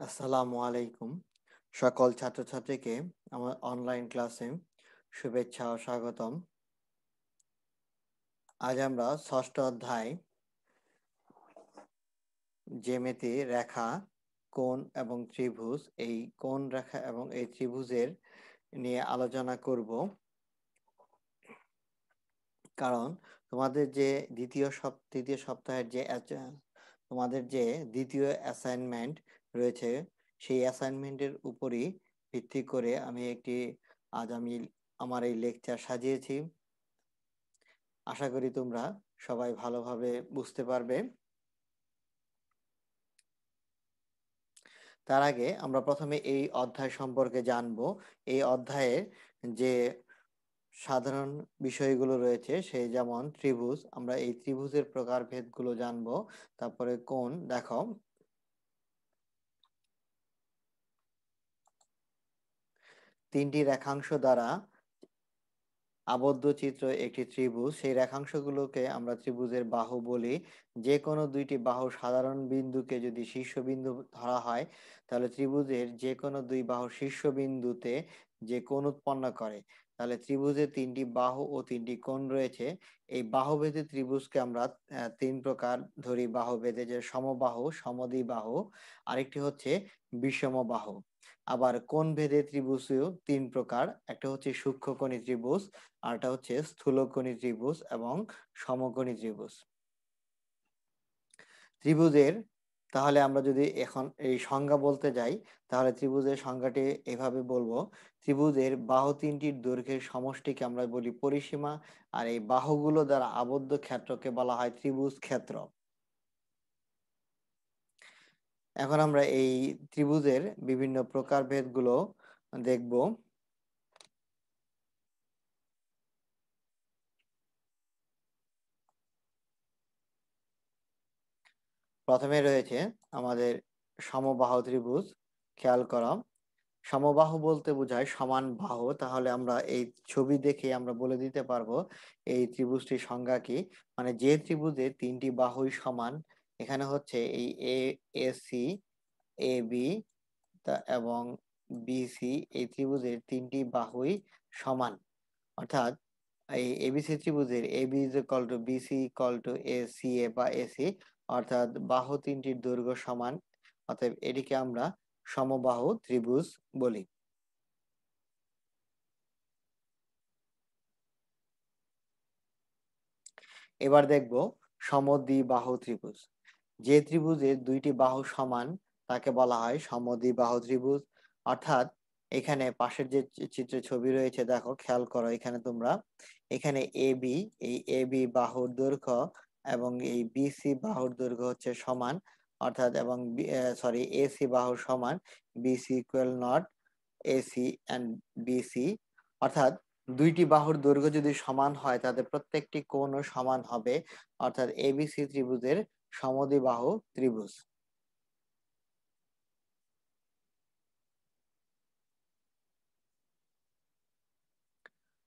আসসালামু আলাইকুম। সকল ছাত্রছাত্রীকে আমার অনলাইন ক্লাসে শুভেচ্ছা ও স্বাগতম। আজ আমরা ষষ্ঠ অধ্যায় জ্যামিতি, রেখা, কোণ এবং ত্রিভুজ, এই কোণ, রেখা এবং এই ত্রিভুজের নিয়ে আলোচনা করব। কারণ তোমাদের যে তৃতীয় সপ্তাহের যে তোমাদের যে দ্বিতীয় অ্যাসাইনমেন্ট রয়েছে, সেই অ্যাসাইনমেন্টের উপরই ভিত্তি করে আজ আমি আমার এই লেকচার সাজিয়েছি। আশা করি তোমরা সবাই ভালোভাবে বুঝতে পারবে। তার আগে আমরা প্রথমে এই অধ্যায় সম্পর্কে জানব। এই অধ্যায়ে যে সাধারণ বিষয়গুলো রয়েছে, সেই যেমন ত্রিভুজ, আমরা এই ত্রিভুজের প্রকারভেদগুলো জানবো। তারপরে কোণ, দেখো তিনটি রেখাংশ দ্বারা আবদ্ধ চিত্র একটি ত্রিভুজ। সেই রেখাংশগুলোকে আমরা ত্রিভুজের বাহু বলি। যে কোনো দুইটি বাহুর সাধারণ বিন্দুকে যদি শীর্ষবিন্দু ধরা হয়, তাহলে ত্রিভুজের যে কোনো দুই বাহুর শীর্ষবিন্দুতে যে কোণ উৎপন্ন করে, তাহলে ত্রিভুজের তিনটি বাহু ও তিনটি কোণ রয়েছে। এই বাহুভেদে ত্রিভুজকে আমরা তিন প্রকার ধরি বাহুভেদে, যে সমবাহু, সমদ্বিবাহু, আরেকটি হচ্ছে বিষমবাহু। আবার কোণ ভেদে ত্রিভুজও তিন প্রকার, একটা হচ্ছে সূক্ষ্মকোণী ত্রিভুজ, আরটা হচ্ছে স্থূলকোণী ত্রিভুজ এবং সমকোণী ত্রিভুজ। ত্রিভুজের তাহলে আমরা যদি এখন এই সংজ্ঞা বলতে যাই, তাহলে ত্রিভুজের সংজ্ঞাটি এভাবে বলবো: ত্রিভুজের বাহু তিনটির দৈর্ঘ্যের সমষ্টিকে আমরা বলি পরিসীমা, আর এই বাহুগুলো দ্বারা আবদ্ধ ক্ষেত্রকে বলা হয় ত্রিভুজ ক্ষেত্র। এখন আমরা এই ত্রিভুজের বিভিন্ন প্রকারভেদগুলো দেখব। প্রথমে রয়েছে আমাদের সমবাহু ত্রিভুজ। খেয়াল করো, সমবাহু বলতে বোঝায় সমান বাহু। তাহলে আমরা এই ছবি দেখে আমরা বলে দিতে পারবো এই ত্রিভুজটির সংজ্ঞা কি। মানে যে ত্রিভুজের তিনটি বাহুই সমান, এখানে হচ্ছে এই এসি, এ বি এবং বিসি, এই ত্রিভুজের তিনটি বাহুই সমান। অর্থাৎ এই এবিসি ত্রিভুজের AB is equal to BC equal to A C A বা এসি, অর্থাৎ বাহু তিনটির দৈর্ঘ্য সমান। অতএব এটিকে আমরা সমবাহু ত্রিভুজ বলি। এবার দেখব সমদ্বিবাহু ত্রিভুজ। যে ত্রিভুজের দুইটি বাহু সমান তাকে বলা হয় সমদ্বিবাহু ত্রিভুজ। অর্থাৎ এখানে পাশের যে চিত্রে ছবি রয়েছে, দেখো, খেয়াল করো, এখানে তোমরা এখানে এ বি, এই এ বি বাহুর দৈর্ঘ্য এবং এই বিসি বাহুর দৈর্ঘ্য হচ্ছে সমান। অর্থাৎ এবং সরি, এসি বাহুর সমান, BC equal not AC and BC. অর্থাৎ দুইটি বাহুর দৈর্ঘ্য যদি সমান হয়, তাদের প্রত্যেকটি কোণও সমান হবে। অর্থাৎ এবিসি ত্রিভুজের সমদ্বিবাহু ত্রিভুজ।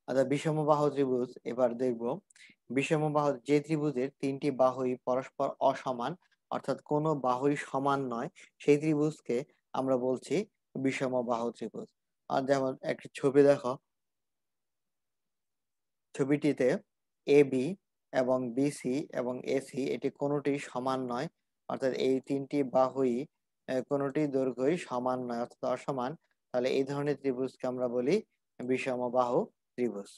অর্থাৎ বিষমবাহু ত্রিভুজ এবার দেখব। বিষমবাহু যে ত্রিভুজের তিনটি বাহুই পরস্পর অসমান, অর্থাৎ কোনো বাহুই সমান নয়, সেই ত্রিভুজকে আমরা বলছি বিষমবাহু ত্রিভুজ। আর যেমন একটি ছবি দেখো, ছবিটিতে এ বি এবং বিসি এবং এসি, এটি কোনোটি সমান নয়। অর্থাৎ এই তিনটি বাহুই কোনোটি দৈর্ঘ্যই সমান নয়, অর্থাৎ অসমান। তাহলে এই ধরনের ত্রিভুজকে আমরা বলি বিষমবাহু ত্রিভুজ।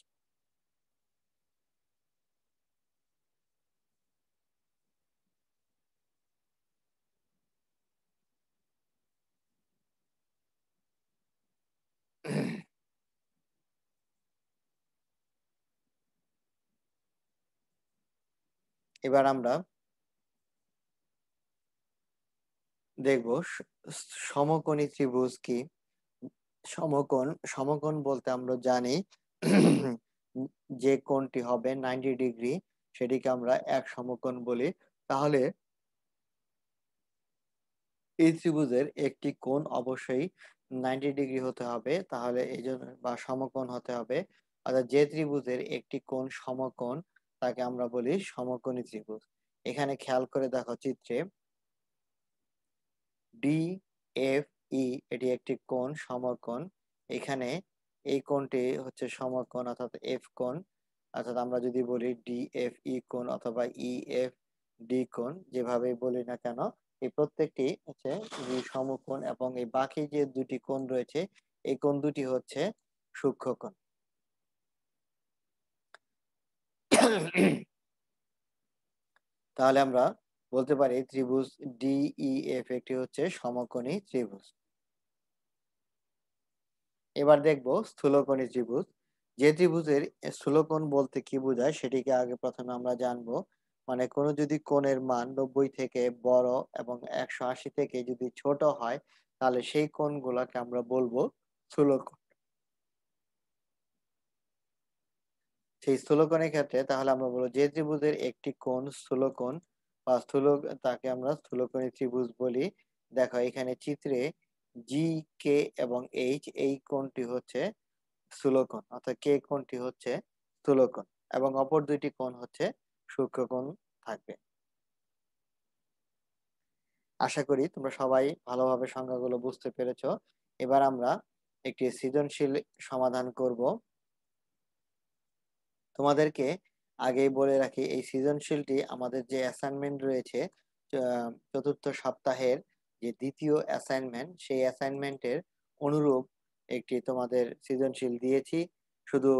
এবার আমরা দেখব সমকোণী ত্রিভুজ কি। সমকোণ বলতে আমরা জানি যে কোণটি হবে 90 ডিগ্রি, সেটিকে আমরা এক সমকোণ বলি। তাহলে এই ত্রিভুজের একটি কোণ অবশ্যই 90 ডিগ্রি হতে হবে, তাহলে এই জন্য বা সমকোণ হতে হবে। অর্থাৎ যে ত্রিভুজের একটি কোণ সমকোণ, তাকে আমরা বলি সমকোণী ত্রিভুজ। এখানে খেয়াল করে দেখো চিত্রে, ডি এফ ই এটি একটি কোণ, সমকোণ। এখানে এই কোণটি হচ্ছে সমকোণ অর্থাৎ এফ কোণ, অর্থাৎ আমরা যদি বলি ডি এফ ই কোণ অথবা ই এফ ডি কোণ, যেভাবেই বলি না কেন, এই প্রত্যেকটি হচ্ছে সমকোণ এবং এই বাকি যে দুটি কোণ রয়েছে এই কোণ দুটি হচ্ছে সূক্ষ্মকোণ। তাহলে আমরা বলতে পারি ত্রিভুজ ডিইএফ একটি হচ্ছে সমকোণী ত্রিভুজ। এবার দেখব স্থূলকোণী ত্রিভুজ। যে ত্রিভুজের স্থূলকোণ বলতে কি বোঝায় সেটিকে আগে প্রথমে আমরা জানবো। মানে কোনো যদি কোণের মান 90 থেকে বড় এবং 180 থেকে যদি ছোট হয় তাহলে সেই কোণগুলোকে আমরা বলবো স্থূলকোণ। সেই স্থূলকোণের ক্ষেত্রে তাহলে আমরা বলবো যে ত্রিভুজের একটি কোণ স্থূলকোণ বা তাকে আমরা স্থূলকোণী ত্রিভুজ বলি। দেখো এখানে চিত্রে জি, কে এবং এইচ এই কোণটি হচ্ছে স্থূলকোণ, অর্থাৎ কে কোণটি হচ্ছে স্থূলকোণ এবং অপর দুইটি কোণ হচ্ছে সূক্ষ্মকোণ থাকবে। আশা করি তোমরা সবাই ভালোভাবে সংজ্ঞাগুলো বুঝতে পেরেছো। এবার আমরা একটি সৃজনশীল সমাধান করব। তোমাদেরকে আগেই বলে রাখি এই সৃজনশীলটি আমাদের যে অ্যাসাইনমেন্ট রয়েছে চতুর্থ সপ্তাহের যে দ্বিতীয় অ্যাসাইনমেন্ট সেই অ্যাসাইনমেন্টের অনুরূপ একটি তোমাদের সৃজনশীল দিয়েছি। শুধু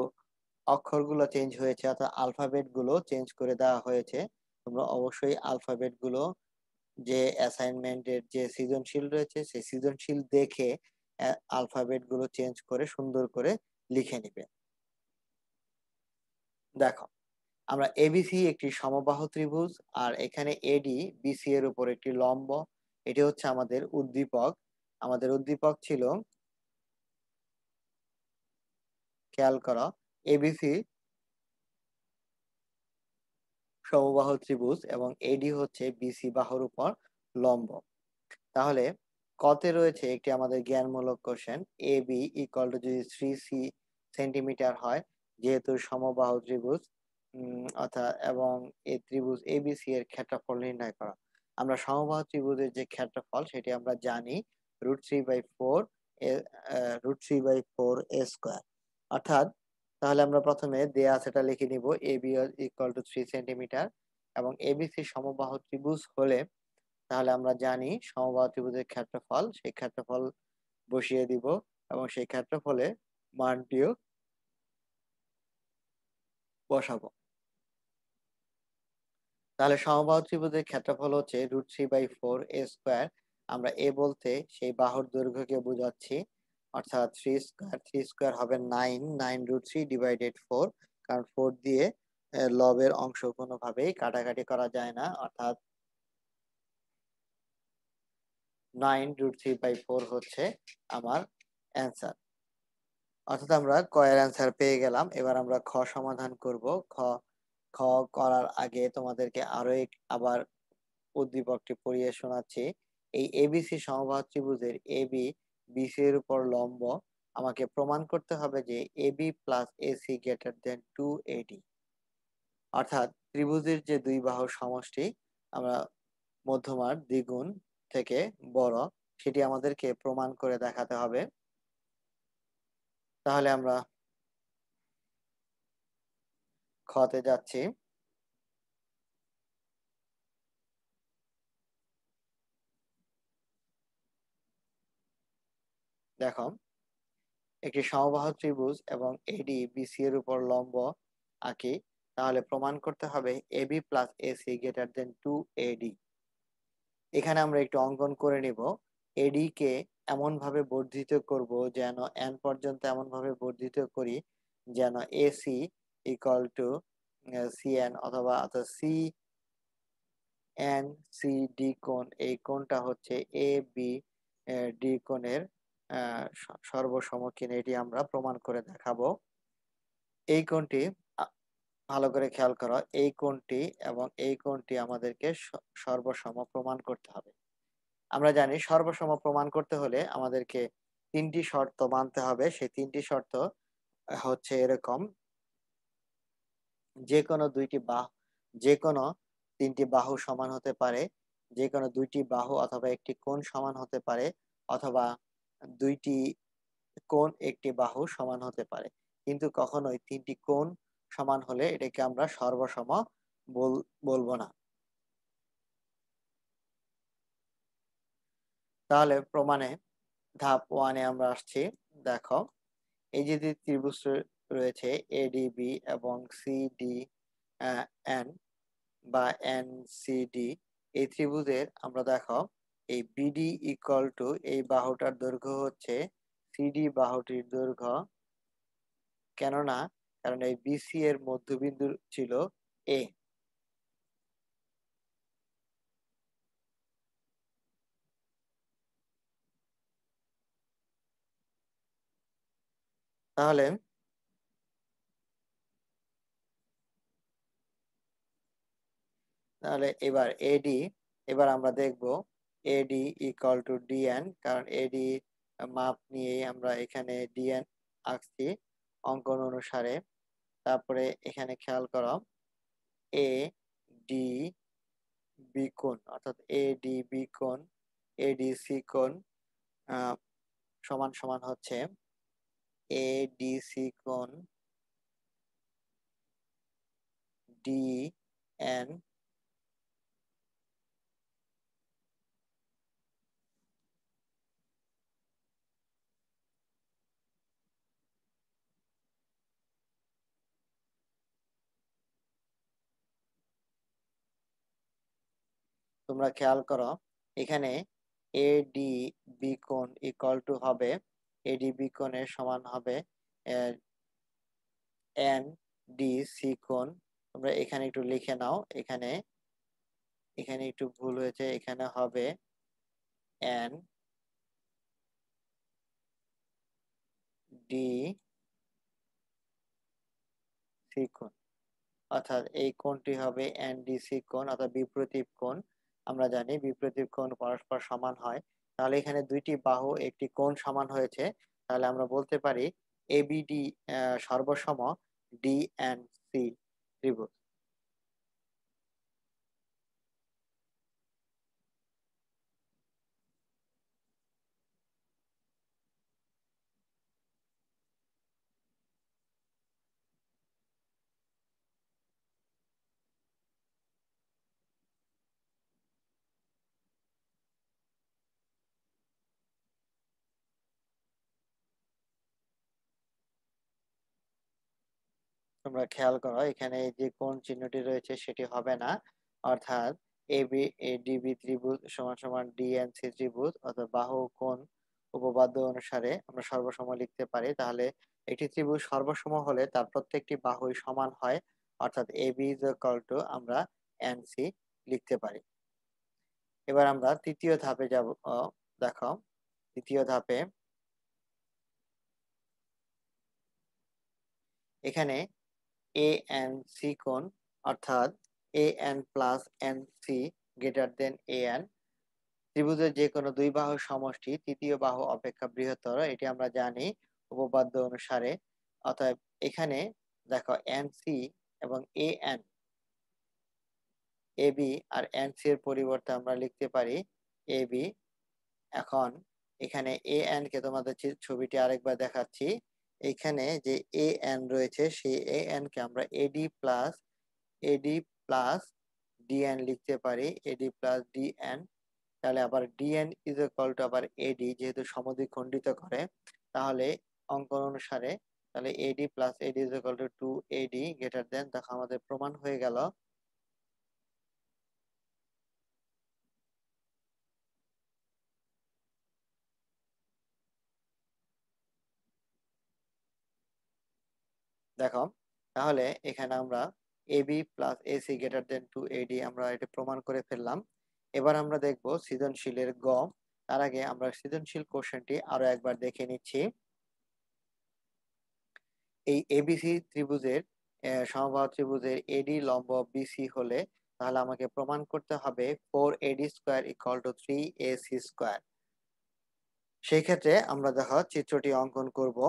অক্ষরগুলো চেঞ্জ হয়েছে অর্থাৎ আলফাবেট গুলো চেঞ্জ করে দেওয়া হয়েছে। তোমরা অবশ্যই আলফাবেট গুলো যে অ্যাসাইনমেন্টের যে সৃজনশীল রয়েছে সেই সৃজনশীল দেখে আলফাবেট গুলো চেঞ্জ করে সুন্দর করে লিখে নিবে। দেখো আমরা এবিসি একটি সমবাহু ত্রিভুজ আর এখানে এডি বিসি এর উপর একটি লম্ব। এটি হচ্ছে আমাদের উদ্দীপক। আমাদের উদ্দীপক ছিল, খেয়াল করো, এবিসি সমবাহু ত্রিভুজ এবং এডি হচ্ছে বিসি বাহুর উপর লম্ব। তাহলে কতে রয়েছে একটি আমাদের জ্ঞানমূলক question, A B equal to যদি 3 সেন্টিমিটার হয় যেহেতু সমবাহু ত্রিভুজ অর্থাৎ এবং এই ত্রিভুজ এবিসি এর ক্ষেত্রফল নির্ণয় করা। আমরা সমবাহু ত্রিভুজের যে ক্ষেত্রফল সেটি আমরা জানি √3/4 √3/4 a স্কয়ার। অর্থাৎ তাহলে আমরা প্রথমে দেয়া সেটা লিখে নিব এ বি ইকুয়াল টু 3 সেন্টিমিটার এবং এবিসি সমবাহু ত্রিভুজ হলে তাহলে আমরা জানি সমবাহু ত্রিভুজের ক্ষেত্রফল, সেই ক্ষেত্রফল বসিয়ে দিব এবং সেই ক্ষেত্রফলে মানটিও বসাবো। তাহলে সমবাহু ত্রিভুজের ক্ষেত্রফল হচ্ছে √3/4 a স্কয়ার। আমরা এ বলতে সেই বাহুর দৈর্ঘ্যকে বোঝাচ্ছি, অর্থাৎ 3 স্কয়ার হবে 9 √3 / 4, কারণ 4 দিয়ে লবের অংশ কোনোভাবেই কাটাকাটি করা যায় না, অর্থাৎ 9 √3/4 হচ্ছে আমার অ্যান্সার। অর্থাৎ আমরা ক এর অ্যান্সার পেয়ে গেলাম। এবার আমরা খ সমাধান করব। খ খ করার আগে তোমাদেরকে আবার উদ্দীপকটি পড়িয়ে শোনাচ্ছি। এই এবিসি সমবাহু ত্রিভুজের এবি বিসি এর উপর লম্ব। আমাকে প্রমাণ করতে হবে যে AB plus AC greater than 2AD। অর্থাৎ ত্রিভুজের যে দুই বাহুর সমষ্টি আমরা মধ্যমার দ্বিগুণ থেকে বড় সেটি আমাদেরকে প্রমাণ করে দেখাতে হবে। তাহলে আমরা খতে যাচ্ছি। দেখো একটি সমবাহু ত্রিভুজ এবং এডি বিসি এর উপর লম্ব আঁকি, তাহলে প্রমাণ করতে হবে AB plus AC greater than 2AD। এখানে আমরা একটু অঙ্কন করে নিব। এডি কে এমন ভাবে বর্ধিত করব যেন এন পর্যন্ত এমন ভাবে বর্ধিত করি যেন এসি ইকুয়াল টু সিএন অথবা সি এন সি ডি কোণ, এই কোণটা হচ্ছে এ বি ডি কোণের সর্বসমক্ষীণ, এটি আমরা প্রমাণ করে দেখাবো। এই কোণটি ভালো করে খেয়াল করো, এই কোণটি এবং এই কোণটি আমাদেরকে সর্বসম প্রমাণ করতে হবে। আমরা জানি সর্বসম প্রমাণ করতে হলে আমাদেরকে তিনটি শর্ত মানতে হবে। সেই তিনটি শর্ত হচ্ছে এরকম, যে কোনো তিনটি বাহু সমান হতে পারে, যে কোনো দুইটি বাহু অথবা একটি কোণ সমান হতে পারে, অথবা দুইটি কোণ একটি বাহু সমান হতে পারে, কিন্তু কখনোই তিনটি কোণ সমান হলে এটাকে আমরা সর্বসম বলবো না। তাহলে প্রমাণে ধাপ 1-এ আমরা আসছি। দেখো, এই যে ত্রিভুজ রয়েছে এডিবি এবং সিডি এন বা এনসিডি, এই ত্রিভুজের আমরা দেখো এই বিডি ইকুয়াল টু এই বাহুটার দৈর্ঘ্য হচ্ছে সিডি বাহুটির দৈর্ঘ্য, কেননা কারণ এই বিসি এর মধ্যবিন্দু ছিল এ। তাহলে তাহলে এবার আমরা দেখব এডি ইকুয়াল টু ডিএন, কারণ এডি মাপ নিয়ে আমরা এখানে ডিএন আঁকছি অঙ্কন অনুসারে। তারপরে এখানে খেয়াল করো এ ডি বি কোণ, অর্থাৎ এ ডি বি কোণ এডিসি কোণ সমান সমান হচ্ছে এডিসি কোণ ডি এন। তোমরা খেয়াল করো এখানে এডি বি কোণ ইকুয়াল টু হবে এডি বি কোণের সমান হবে এন ডি সি কোণ। তোমরা এখানে একটু লিখে নাও, এখানে এখানে একটু ভুল হয়েছে, এখানে হবে এন ডি সি কোণ, অর্থাৎ এই কোণটি হবে এনডিসি কোণ, অর্থাৎ বিপরীত কোণ। আমরা জানি বিপরীত কোণ পরস্পর সমান হয়। তাহলে এখানে দুইটি বাহু একটি কোণ সমান হয়েছে, তাহলে আমরা বলতে পারি এবিডি সর্বসম ডিএনসি ত্রিভুজ। তোমরা খেয়াল করো এখানে যে কোণ চিহ্নটি রয়েছে সেটি হবে না, অর্থাৎ এবি এডিবি ত্রিভুজ সমান সমান ডিএনসি ত্রিভুজ, অর্থাৎ বাহু কোণ উপপাদ্য অনুসারে আমরা সর্বসম লিখতে পারি। তাহলে একটি ত্রিভুজ সর্বসম হলে তার প্রত্যেকটি বাহুই সমান হয়, অর্থাৎ এবি ইজ ইকুয়াল টু আমরা এনসি লিখতে পারি। এবার আমরা তৃতীয় ধাপে যাব। দেখো তৃতীয় ধাপে এখানে এ এন সি কোণ, অর্থাৎ A N plus N C greater than A N, ত্রিভুজের যে কোনো দুই বাহুর সমষ্টি তৃতীয় বাহু অপেক্ষা বৃহত্তর, এটি আমরা জানি উপপাদ্য অনুসারে। অতএব এখানে দেখো এন সি এবং এ এন, এ বি আর এন সি এর পরিবর্তে আমরা লিখতে পারি এ বি। এখন এখানে এ এন কে তোমাদের ছবিটি আরেকবার দেখাচ্ছি। এখানে যে এ এন রয়েছে সেই এ এন কে আমরা এডি প্লাস ডিএন লিখতে পারি, এডি প্লাস ডিএন। তাহলে আবার ডিএন ইজ ইকুয়াল টু আবার এডি, যেহেতু সমদ্বিখণ্ডিত করে, তাহলে অঙ্কন অনুসারে তাহলে AD plus AD is equal to 2AD greater than, দেখো আমাদের প্রমাণ হয়ে গেল। দেখো তাহলে এখানে আমরা AB plus AC greater than 2AD আমরা এটা প্রমাণ করে ফেললাম। এবার আমরা দেখব সৃজনশীলের গ। তার আগে আমরা সৃজনশীল কোশ্চেনটি আরো একবার দেখে নিচ্ছি। এই এবিসি ত্রিভুজের সমবাহু ত্রিভুজের এডি লম্ব বিসি হলে তাহলে আমাকে প্রমাণ করতে হবে 4AD square equal to 3AC square. সেই ক্ষেত্রে আমরা দেখো চিত্রটি অঙ্কন করব।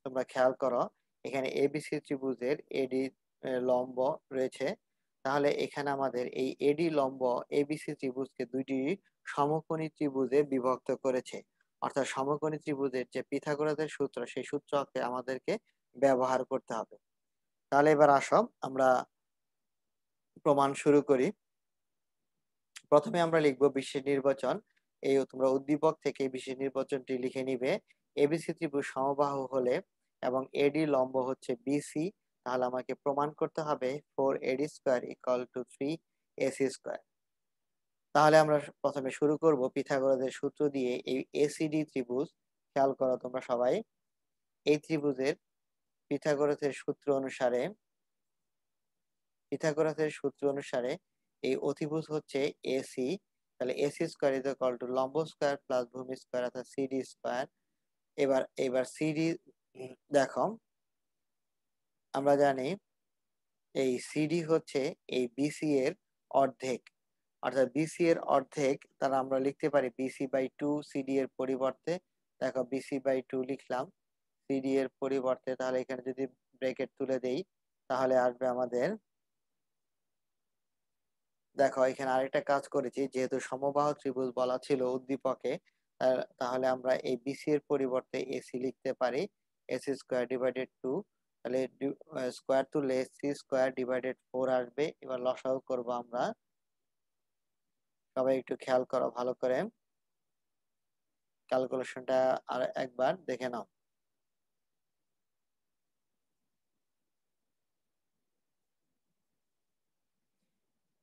তোমরা খেয়াল করো এখানে এবিসি ত্রিভুজের এডি লম্ব রয়েছে, তাহলে এখানে আমাদের এই এডি লম্ব এবিসি ত্রিভুজকে দুইটি সমকোণী ত্রিভুজে বিভক্ত করেছে। অর্থাৎ সমকোণী ত্রিভুজের যে পিথাগোরাসের সূত্র, সেই সূত্রকে আমাদেরকে ব্যবহার করতে হবে। তাহলে এবার আসো আমরা প্রমাণ শুরু করি। প্রথমে আমরা লিখব বিশেষ নির্বাচন। এই তোমরা উদ্দীপক থেকে বিশেষ নির্বাচনটি লিখে নিবে। এবিসি ত্রিভুজ সমবাহু হলে এবং এডি লম্ব হচ্ছে বিসি, তাহলে আমাকে প্রমাণ করতে হবে 4AD square equal to 3AC square. তাহলে আমরা প্রথমে শুরু করব পিথাগোরাসের সূত্র দিয়ে। এই এসিডি ত্রিভুজ, খেয়াল করো তোমরা সবাই, এই ত্রিভুজের পিথাগোরাসের সূত্র অনুসারে এই অতিভুজ হচ্ছে এসি। তাহলে AC square is equal two লম্ব স্কয়ার প্লাস ভূমি স্কয়ার অর্থাৎ সিডি স্কয়ার। এবার সিডি দেখো, আমরা জানি এই সিডি হচ্ছে এই বিসি এর অর্ধেক, অর্থাৎ বিসি এর অর্ধেক। তারা আমরা লিখতে পারি বিসি বাই 2 সিডি এর পরিবর্তে। দেখো বিসি বাই 2 লিখলাম সিডি এর পরিবর্তে। তাহলে এখানে যদি ব্র্যাকেট তুলে দেই তাহলে আসবে আমাদের, দেখো এখানে আরেকটা কাজ করেছি, যেহেতু সমবাহু ত্রিভুজ বলা ছিল উদ্দীপকে, তাহলে আমরা এই বিসি এর পরিবর্তে এসি লিখতে পারি এসি স্কয়ার ডিভাইডেড 2। তাহলে স্কয়ার তুললে সি স্কয়ার ডিভাইডেড 4 আসবে। এবার লসাগু করব আমরা। সবাই একটু খেয়াল করো ভালো করে, ক্যালকুলেশনটা আর একবার দেখে নাও।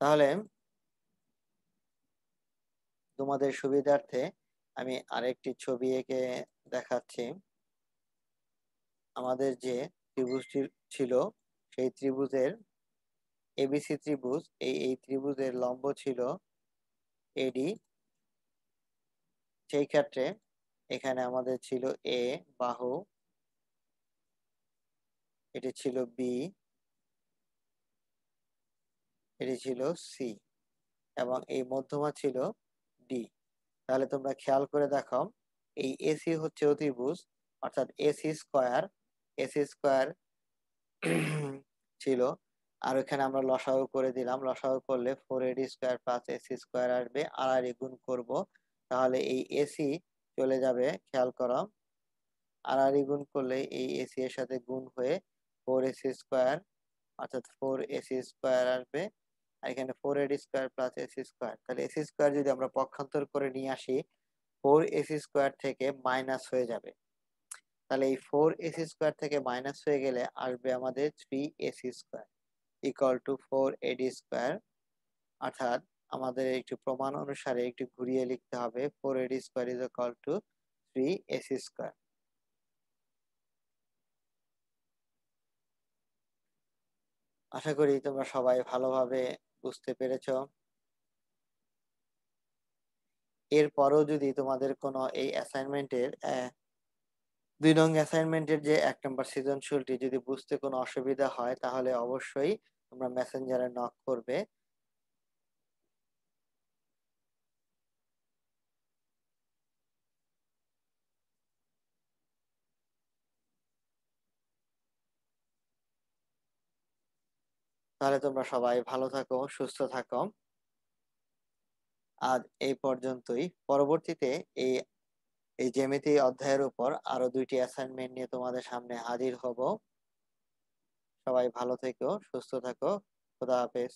তাহলে তোমাদের সুবিধার্থে আমি আরেকটি ছবি এঁকে দেখাচ্ছি। আমাদের যে ত্রিভুজটি ছিল, সেই ত্রিভুজের এবিসি ত্রিভুজ, এই ত্রিভুজের লম্ব ছিল এডি। সেই ক্ষেত্রে এখানে আমাদের ছিল এ বাহু, এটি ছিল বি, এটি ছিল সি, এবং এই মধ্যমা ছিল ডি। তাহলে তোমরা খেয়াল করে দেখো, এই এসি হচ্ছে অতিভুজ, অর্থাৎ এসি স্কয়ার ছিল। আর এখানে আমরা লসাগু করে দিলাম। লসাগু করলে 4AD square plus AC square আসবে। আর গুণ করব, তাহলে এই এসি চলে যাবে, খেয়াল করো, আর গুণ করলে এই এসি এর সাথে গুণ হয়ে 4AC স্কয়ার অর্থাৎ 4AC স্কয়ার আসবে। আর এখানে 4AD square plus AC square. তাহলে এসি স্কয়ার যদি আমরা পক্ষান্তর করে নিয়ে আসি, 4AC স্কয়ার থেকে মাইনাস হয়ে যাবে। তাহলে এই 4AC স্কয়ার থেকে মাইনাস হয়ে গেলে আসবে আমাদের 3AC square equal to 4AD square. অর্থাৎ আমাদের একটু প্রমাণ অনুসারে একটু ঘুরিয়ে লিখতে হবে, 4AD square is equal to 3AC square. আশা করি তোমরা সবাই ভালোভাবে বুঝতে পেরেছো। এরপরও যদি তোমাদের কোনো এই অ্যাসাইনমেন্টের 2 নং অ্যাসাইনমেন্টের যে 1 নম্বর সৃজনশীলটি যদি বুঝতে কোনো অসুবিধা হয়, তাহলে অবশ্যই তোমরা মেসেঞ্জারে নক করবে। তাহলে তোমরা সবাই ভালো থাকো, সুস্থ থাকো। আজ এই পর্যন্তই। পরবর্তীতে এই এই জ্যামিতি অধ্যায়ের উপর আরো 2টি অ্যাসাইনমেন্ট নিয়ে তোমাদের সামনে হাজির হব। সবাই ভালো থেকো, সুস্থ থাকো। খোদা হাফেজ।